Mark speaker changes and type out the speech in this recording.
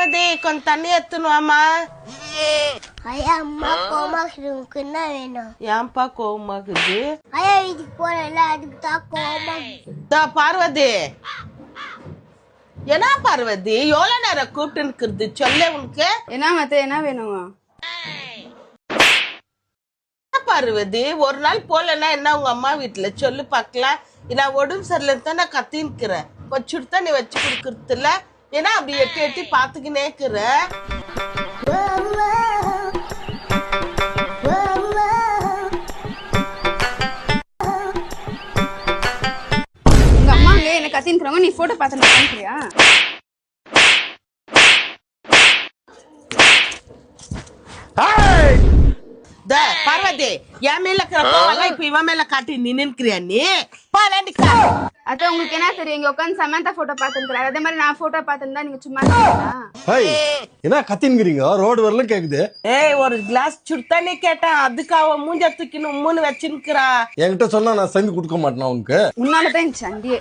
Speaker 1: பார்வதி கொஞ்சம் தண்ணி எடுத்துனுவாமா.
Speaker 2: ஐயா அம்மா கோமாக்கு என்ன வேணும்?
Speaker 1: ஏன்பா கோவமாக்குது?
Speaker 2: ஐயா வீட்டுக்கு போறேன்ல அதுக்கு தான் கோமா.
Speaker 1: பார்வதி என்ன பார்வதி எவ்வளவு நேரம் கூப்பிட்டு சொல்ல உனக்கு
Speaker 3: என்ன மத்த என்ன வேணுங்க?
Speaker 1: பார்வதி ஒரு நாள் போலன்னா என்ன உங்க அம்மா வீட்டுல சொல்லு பாக்கலாம். நான் உடம்பு சரியில்லைன்னு தான் நான் கத்தின்னுக்கிறேன். கொஞ்சம் தான் நீ வச்சு கொடுக்கறது இல்ல. ஏன்னா அப்படி எட்டி எட்டி பாத்துக்கினே இருக்கிற.
Speaker 3: உங்க அம்மா அங்க என்ன கத்தின்னுக்குறாங்க, நீ போட்டோ பார்த்து நினைக்கிறியா?
Speaker 1: பார்வதி என் மேல இப்ப இவன் மேல காட்டி நின்னுக்கிறியா நீ?
Speaker 3: அதான் உங்களுக்கு என்ன தெரியும், இங்க உட்காந்து சமந்தா போட்டோ பாத்துக்கிறாரு, அதே மாதிரி நான் போட்டோ பாத்துருந்தா நீங்க சும்மா இருக்கீங்களா?
Speaker 4: என்ன கத்தின்கிறீங்க? ரோடு வரலும் கேக்குது.
Speaker 1: ஏய் ஒரு கிளாஸ் சுடுதண்ணி கேட்டேன், அதுக்கு அவ மூஞ்ச தூக்கின்னு மூணு வச்சுன்னுக்கிறா.
Speaker 4: என்கிட்ட சொன்னா நான் செஞ்சு கொடுக்க மாட்டேனா உனக்கு?
Speaker 3: உன்னாலதான் இந்த சண்டியே.